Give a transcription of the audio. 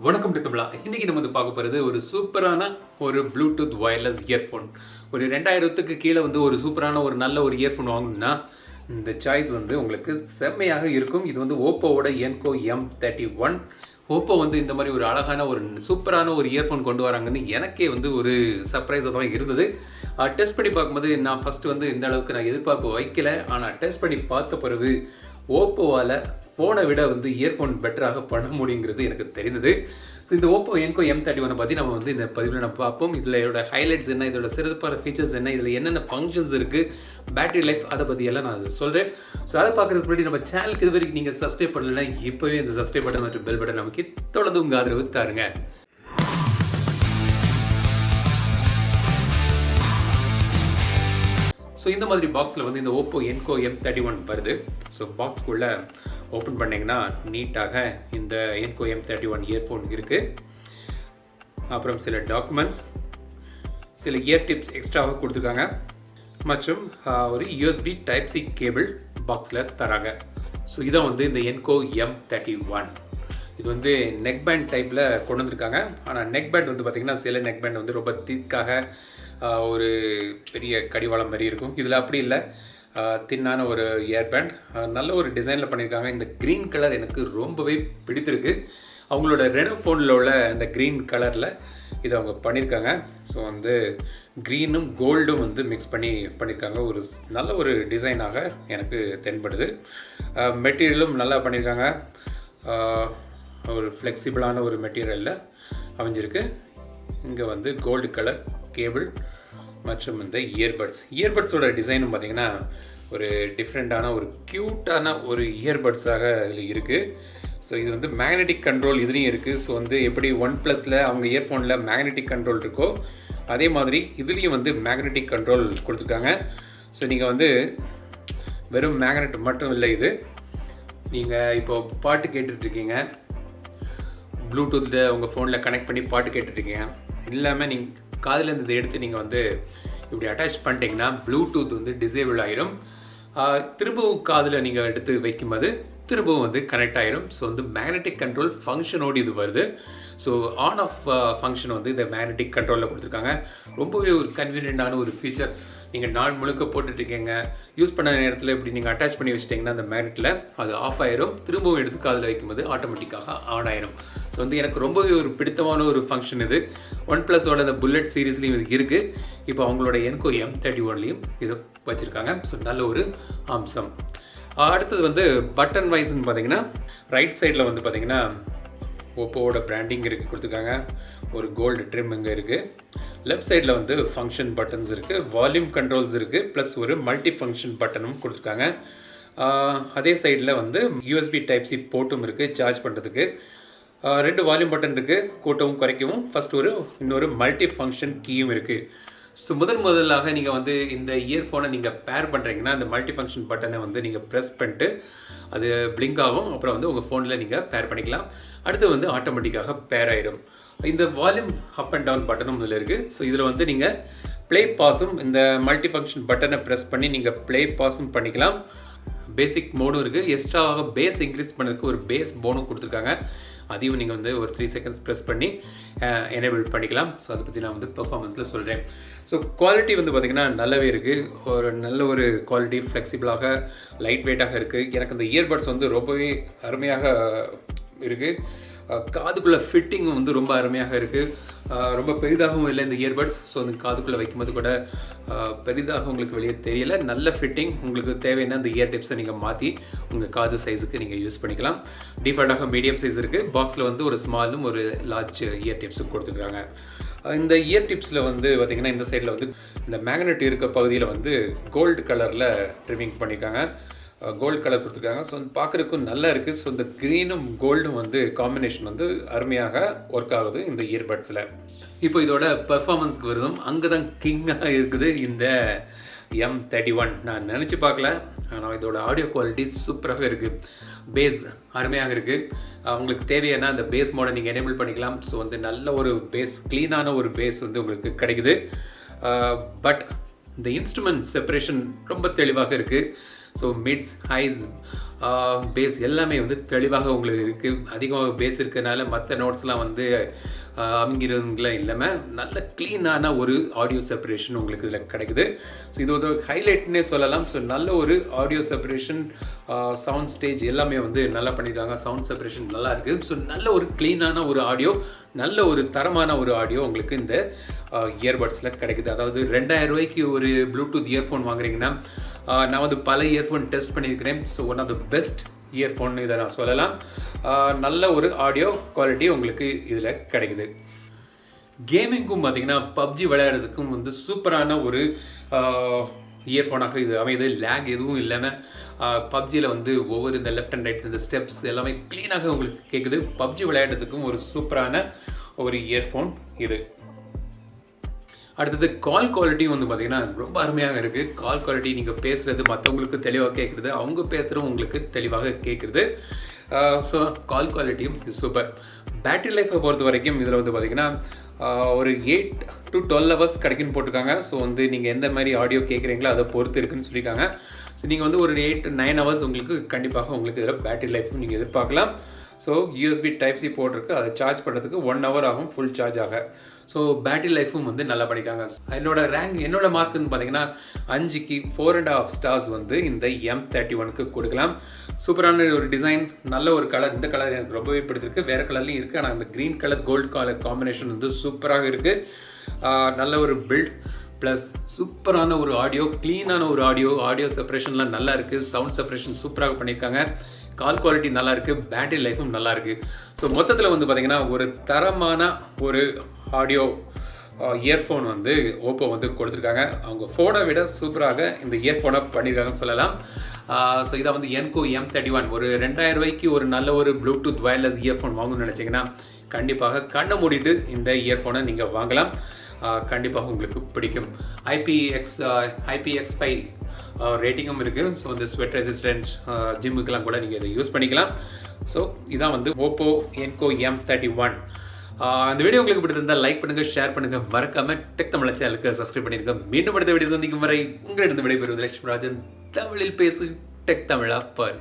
வணக்கம் தமிழா. இன்றைக்கி நம்ம வந்து பார்க்க போகிறது ஒரு சூப்பரான ஒரு ப்ளூடூத் ஒயர்லெஸ் இயர்ஃபோன். ஒரு 2000க்கு கீழே வந்து ஒரு சூப்பரான ஒரு நல்ல ஒரு இயர்ஃபோன் வாங்கணும்னா இந்த சாய்ஸ் வந்து உங்களுக்கு செம்மையாக இருக்கும். இது வந்து ஓப்போவோட என்கோ M31. ஓப்போ வந்து இந்த மாதிரி ஒரு அழகான ஒரு சூப்பரான ஒரு இயர்ஃபோன் கொண்டு வராங்கன்னு எனக்கே வந்து ஒரு சர்ப்ரைஸாக தான் இருந்தது. டெஸ்ட் பண்ணி பார்க்கும்போது நான் ஃபஸ்ட்டு வந்து இந்த அளவுக்கு நான் எதிர்பார்ப்பு வைக்கல. ஆனால் டெஸ்ட் பண்ணி பார்த்த பிறகு ஓப்போவால் ஃபோனை விட வந்து இயர்ஃபோன் பெட்டராக பண்ண முடியுங்கிறது எனக்கு தெரிந்தது. ஸோ இந்த ஓப்போ என்கோ M31 பற்றி நம்ம வந்து இந்த பதிவில் நம்ம பார்ப்போம். இதில் இதோட ஹைலைட்ஸ் என்ன, இதோட சிறப்பான ஃபீச்சர்ஸ் என்ன, இதில் என்னென்ன ஃபங்க்ஷன்ஸ் இருக்குது, பேட்டரி லைஃப், அதை பற்றியெல்லாம் நான் அதை சொல்கிறேன். ஸோ அதை பார்க்குறதுக்கு முன்னாடி நம்ம சேனலுக்கு இது வரைக்கும் நீங்கள் சப்ஸ்கிரைப் பண்ணலைன்னா இப்போவே இந்த சப்ஸ்கிரைப் பட்டன் மற்றும் பெல் பட்டன் நமக்கு தொடர்ந்து உங்கள் ஆதரவு தாருங்க. ஸோ இந்த மாதிரி பாக்ஸில் வந்து இந்த ஓப்போ என்கோ M31 வருது. ஸோ பாக்ஸ்க்குள்ளே ஓப்பன் பண்ணிங்கன்னா நீட்டாக இந்த என்கோ M31 இயர்ஃபோன் இருக்குது. அப்புறம் சில டாக்குமெண்ட்ஸ், சில இயர் டிப்ஸ் எக்ஸ்ட்ராவாக கொடுத்துருக்காங்க மற்றும் ஒரு USB Type C கேபிள் பாக்ஸில் தராங்க. ஸோ இதான் வந்து இந்த என்கோ M31. இது வந்து நெக் பேண்ட் டைப்பில் கொண்டு வந்திருக்காங்க. ஆனால் நெக் பேண்ட் வந்து பார்த்திங்கன்னா சில நெக் பேண்ட் வந்து ரொம்ப திக்காக ஒரு பெரிய கடிவாளம் மாதிரி இருக்கும். இதில் அப்படி இல்லை, தின்னான ஒரு இயர் பேண்ட், நல்ல ஒரு டிசைனில் பண்ணியிருக்காங்க. இந்த க்ரீன் கலர் எனக்கு ரொம்பவே பிடித்திருக்கு. அவங்களோட ரெனோ ஃபோனில் உள்ள இந்த க்ரீன் கலரில் இதை அவங்க பண்ணியிருக்காங்க. ஸோ வந்து க்ரீனும் கோல்டும் வந்து மிக்ஸ் பண்ணியிருக்காங்க. ஒரு நல்ல ஒரு டிசைனாக எனக்கு தென்படுது. மெட்டீரியலும் நல்லா பண்ணியிருக்காங்க. ஒரு ஃப்ளெக்சிபிளான ஒரு மெட்டீரியலில் அமைஞ்சிருக்கு. இங்கே வந்து கோல்டு கலர் கேபிள் மற்றும் இந்த இயர்பட்ஸோட டிசைனும் பார்த்திங்கன்னா ஒரு டிஃப்ரெண்ட்டான ஒரு க்யூட்டான ஒரு இயர்பட்ஸாக இதில் இருக்குது. ஸோ இது வந்து மேக்னெட்டிக் கண்ட்ரோல் இதுலேயும் இருக்குது. ஸோ வந்து எப்படி OnePlusல அவங்க இயர்ஃபோனில் மேக்னெட்டிக் கண்ட்ரோல் இருக்கோ அதே மாதிரி இதுலேயும் வந்து மேக்னெட்டிக் கண்ட்ரோல் கொடுத்துருக்காங்க. ஸோ நீங்கள் வந்து வெறும் மேக்னெட் மட்டும் இல்லை, இது நீங்கள் இப்போது பாட்டு கேட்டுட்ருக்கீங்க, ப்ளூடூத்தில் உங்கள் ஃபோனில் கனெக்ட் பண்ணி பாட்டு கேட்டுட்ருக்கீங்க, இல்லாமல் நீங்கள் காதில் இதை எடுத்து நீங்கள் வந்து இப்படி அட்டாச் பண்ணிட்டீங்கன்னா ப்ளூடூத் வந்து டிசேபிள் ஆகிடும். திரும்பவும் காதில் நீங்கள் எடுத்து வைக்கும்போது திரும்பவும் வந்து கனெக்ட் ஆகிடும். ஸோ வந்து மேக்னெட்டிக் கண்ட்ரோல் ஃபங்க்ஷனோடு இது வருது. ஸோ ஆன் ஆஃப் ஃபங்க்ஷன் வந்து இந்த மேக்னெட்டிக் கண்ட்ரோலில் கொடுத்துருக்காங்க. ரொம்பவே ஒரு கன்வீனியண்டான ஒரு ஃபீச்சர். நீங்கள் நாள் முழுக்க போட்டுட்ருக்கீங்க, யூஸ் பண்ண நேரத்தில் இப்படி நீங்கள் அட்டாச் பண்ணி வச்சிட்டிங்கன்னா அந்த மேக்னெட்டில் அது ஆஃப் ஆயிரும். திரும்பவும் எடுத்து காதில் வைக்கும்போது ஆட்டோமேட்டிக்காக ஆன் ஆயிரும். ஸோ வந்து எனக்கு ரொம்பவே ஒரு பிடித்தமான ஒரு ஃபங்க்ஷன் இது. OnePlusோட அந்த புல்லட் சீரீஸ்லேயும் இது இருக்குது. இப்போ அவங்களோட என்கோ M31லையும் இது வச்சுருக்காங்க. ஸோ நல்ல ஒரு அம்சம். அடுத்தது வந்து பட்டன் வைஸ்ன்னு பார்த்தீங்கன்னா ரைட் சைடில் வந்து பார்த்திங்கன்னா ஓப்போவோட பிராண்டிங் இருக்குது கொடுத்துருக்காங்க. ஒரு கோல்டு ட்ரிம் இங்கே இருக்குது. லெஃப்ட் சைடில் வந்து ஃபங்க்ஷன் பட்டன்ஸ் இருக்குது, வால்யூம் கண்ட்ரோல்ஸ் இருக்குது, ப்ளஸ் ஒரு மல்டி ஃபங்க்ஷன் பட்டனும் கொடுத்துருக்காங்க. அதே சைடில் வந்து USB Type C போர்ட்டும் இருக்குது சார்ஜ் பண்ணுறதுக்கு. 2 வால்யூம் பட்டன் இருக்குது, கூட்டவும் குறைக்கவும். ஃபஸ்ட் இன்னொரு மல்டி ஃபங்க்ஷன் கீயும் இருக்குது. ஸோ முதலாக நீங்கள் வந்து இந்த இயர்ஃபோனை நீங்கள் பேர் பண்ணுறீங்கன்னா அந்த மல்டி ஃபங்க்ஷன் பட்டனை வந்து நீங்கள் ப்ரெஸ் பண்ணிட்டு அது பிளிங்க் ஆகும். அப்புறம் வந்து உங்கள் ஃபோனில் நீங்கள் பேர் பண்ணிக்கலாம். அடுத்து வந்து ஆட்டோமேட்டிக்காக பேர் ஆகிடும். இந்த வால்யூம் அப் அண்ட் டவுன் பட்டனும் இதில் இருக்குது. ஸோ இதில் வந்து நீங்கள் ப்ளே பாஸும் இந்த மல்டி ஃபங்க்ஷன் பட்டனை ப்ரெஸ் பண்ணி நீங்கள் ப்ளே பாஸும் பண்ணிக்கலாம். பேசிக் மோடும் இருக்குது. எக்ஸ்ட்ராவாக பேஸ் இன்க்ரீஸ் பண்ணுறதுக்கு ஒரு பேஸ் போனும் கொடுத்துருக்காங்க. அதையும் நீங்கள் வந்து ஒரு 3 செகண்ட்ஸ் ப்ரெஸ் பண்ணி எனேபிள் பண்ணிக்கலாம். ஸோ அதை பற்றி நான் வந்து பெர்ஃபார்மன்ஸில் சொல்கிறேன். ஸோ குவாலிட்டி வந்து பார்த்திங்கன்னா நல்லாவே இருக்குது. ஒரு நல்ல ஒரு குவாலிட்டி, ஃப்ளெக்சிபிளாக, லைட் வெயிட்டாக இருக்குது. எனக்கு இந்த இயர்பட்ஸ் வந்து ரொம்பவே அருமையாக இருக்குது. காதுக்குள்ளே ஃபிட்டிங்கும் வந்து ரொம்ப அருமையாக இருக்குது. ரொம்ப பெரிதாகவும் இல்லை இந்த இயர்பட்ஸ். ஸோ அந்த காதுக்குள்ளே வைக்கும்போது கூட பெரிதாக உங்களுக்கு வெளியே தெரியலை. நல்ல ஃபிட்டிங். உங்களுக்கு தேவையான அந்த இயர் டிப்ஸை நீங்கள் மாற்றி உங்கள் காது சைஸுக்கு நீங்கள் யூஸ் பண்ணிக்கலாம். டிஃபால்ட்டாக மீடியம் சைஸ் இருக்குது. பாக்ஸில் வந்து ஒரு ஸ்மாலும் ஒரு லார்ஜ் இயர் டிப்ஸும் கொடுத்துருக்காங்க. இந்த இயர் டிப்ஸில் வந்து பார்த்திங்கன்னா இந்த சைடில் வந்து இந்த மேக்னெட் இருக்க பகுதியில் வந்து கோல்டு கலரில் ட்ரிமிங் பண்ணியிருக்காங்க. கோல்டு கலர் கொடுத்துருக்காங்க. ஸோ வந்து பார்க்குறதுக்கும் நல்லா இருக்குது. ஸோ இந்த க்ரீனும் கோல்டும் வந்து காம்பினேஷன் வந்து அருமையாக ஒர்க் ஆகுது இந்த இயர்பட்ஸில். இப்போ இதோட பெர்ஃபார்மன்ஸ்க்கு வருதும் அங்கே தான் கிங்காக இருக்குது இந்த M31. நான் நினச்சி பார்க்கல, ஆனால் இதோட ஆடியோ குவாலிட்டி சூப்பராக இருக்குது. பேஸ் அருமையாக இருக்குது. உங்களுக்கு தேவையான அந்த பேஸ் மோடை நீங்கள் எனேபிள் பண்ணிக்கலாம். ஸோ வந்து நல்ல ஒரு பேஸ், க்ளீனான ஒரு பேஸ் வந்து உங்களுக்கு கிடைக்குது. பட் இந்த இன்ஸ்ட்ருமெண்ட் செப்பரேஷன் ரொம்ப தெளிவாக இருக்குது. ஸோ மிட்ஸ் ஹைஸ் பேஸ் எல்லாமே வந்து தெளிவாக உங்களுக்கு இருக்குது. அதிகம் பேஸ் இருக்கிறதுனால மற்ற நோட்ஸ்லாம் வந்து அமைங்கிறவங்களாம் இல்லாமல் நல்ல க்ளீனான ஒரு ஆடியோ செப்பரேஷன் உங்களுக்கு இதில் கிடைக்குது. ஸோ இது ஒரு ஹைலைட்னே சொல்லலாம். ஸோ நல்ல ஒரு ஆடியோ செப்பரேஷன், சவுண்ட் ஸ்டேஜ் எல்லாமே வந்து நல்லா பண்ணியிருக்காங்க. சவுண்ட் செப்பரேஷன் நல்லா இருக்குது. ஸோ நல்ல ஒரு க்ளீனான ஒரு ஆடியோ, நல்ல ஒரு தரமான ஒரு ஆடியோ உங்களுக்கு இந்த இயர்பட்ஸில் கிடைக்குது. அதாவது 2000 ரூபாய்க்கு ஒரு ப்ளூடூத் இயர்ஃபோன் வாங்குறீங்கன்னா, நான் வந்து பல இயர்ஃபோன் டெஸ்ட் பண்ணியிருக்கிறேன். So one of the best earphone இதை நான் சொல்லலாம். நல்ல ஒரு ஆடியோ குவாலிட்டி உங்களுக்கு இதில் கிடைக்குது. கேமிங்கும் பார்த்திங்கன்னா பப்ஜி விளையாடுறதுக்கும் வந்து சூப்பரான ஒரு இயர்ஃபோனாக இது அமையுது. லேக் எதுவும் இல்லாமல் பப்ஜியில் வந்து ஒவ்வொரு இந்த லெஃப்ட் அண்ட் ரைட் இந்த ஸ்டெப்ஸ் எல்லாமே க்ளீனாக உங்களுக்கு கேட்குது. பப்ஜி விளையாடுறதுக்கும் ஒரு சூப்பரான ஒரு இயர்ஃபோன் இது. அடுத்தது கால் குவாலிட்டியும் வந்து பார்த்திங்கன்னா ரொம்ப அருமையாக இருக்குது. கால் குவாலிட்டி நீங்கள் பேசுகிறது மற்றவங்களுக்கு தெளிவாக கேட்குறது, அவங்க பேசுகிறவங்க உங்களுக்கு தெளிவாக கேட்குறது. ஸோ கால் குவாலிட்டியும் சூப்பர். பேட்டரி லைஃப்பை பொறுத்த வரைக்கும் இதில் வந்து பார்த்திங்கன்னா ஒரு 8 to 12 hours கிடைக்குன்னு போட்டிருக்காங்க. ஸோ வந்து நீங்கள் எந்த மாதிரி ஆடியோ கேட்குறீங்களோ அதை பொறுத்து இருக்குன்னு சொல்லியிருக்காங்க. ஸோ நீங்கள் வந்து ஒரு 8 to 9 hours உங்களுக்கு கண்டிப்பாக உங்களுக்கு இதில் பேட்டரி லைஃப்பும் நீங்கள் எதிர்பார்க்கலாம். ஸோ யூஎஸ்பி டைப் சி போட்டிருக்கு, அதை சார்ஜ் பண்ணுறதுக்கு 1 hour ஆகும் ஃபுல் சார்ஜ் ஆக. ஸோ பேட்டரி லைஃப்பும் வந்து நல்லா பண்ணிக்காங்க. என்னோட மார்க்குன்னு பார்த்தீங்கன்னா 5க்கு 4.5 stars வந்து இந்த M31க்கு கொடுக்கலாம். சூப்பரான ஒரு டிசைன், நல்ல ஒரு கலர். இந்த கலர் எனக்கு ரொம்பவே பிடிச்சிருக்கு. வேறு கலர்லையும் இருக்குது, ஆனால் அந்த green colour gold colour combination வந்து சூப்பராக இருக்குது. நல்ல ஒரு பில்ட் ப்ளஸ் சூப்பரான ஒரு ஆடியோ, க்ளீனான ஒரு ஆடியோ செப்பரேஷன்லாம் நல்லா இருக்குது. சவுண்ட் செப்பரேஷன் சூப்பராக பண்ணியிருக்காங்க. கால் குவாலிட்டி நல்லா இருக்குது. பேட்டரி லைஃபும் நல்லா இருக்குது. ஸோ மொத்தத்தில் வந்து பார்த்திங்கன்னா ஒரு தரமான ஒரு ஆடியோ இயர்ஃபோன் வந்து ஓப்போ வந்து கொடுத்துருக்காங்க. அவங்க ஃபோனை விட சூப்பராக இந்த இயர்ஃபோனை பண்ணியிருக்காங்கன்னு சொல்லலாம். ஸோ இதை வந்து என்கோ M31 ஒரு 2000 ரூபாய்க்கு ஒரு நல்ல ஒரு ப்ளூடூத் வயர்லெஸ் இயர்ஃபோன் வாங்கணும்னு நினச்சிங்கன்னா கண்டிப்பாக கண்ணை மூடிட்டு இந்த இயர்ஃபோனை நீங்கள் வாங்கலாம். கண்டிப்பாக உங்களுக்கு பிடிக்கும். IPX5 ரேட்டிங்கும் இருக்குது. ஸோ இந்த ஸ்வெட் ரெசிஸ்டன்ஸ் ஜிம்முக்கெல்லாம் கூட நீங்கள் இதை யூஸ் பண்ணிக்கலாம். ஸோ இதான் வந்து ஓப்போ என்கோ M31. அந்த வீடியோ உங்களுக்கு பிடிச்சிருந்தால் லைக் பண்ணுங்கள், ஷேர் பண்ணுங்கள், மறக்காமல் டெக் தமிழ் சேனலுக்கு சப்ஸ்கிரைப் பண்ணியிருங்க. மீண்டும் அடுத்த வீடியோ சந்திக்கும் வரை உங்களிடம் விடைபெறுவது லட்சுமி ராஜன். தமிழில் பேசு, டெக் தமிழா பாரு.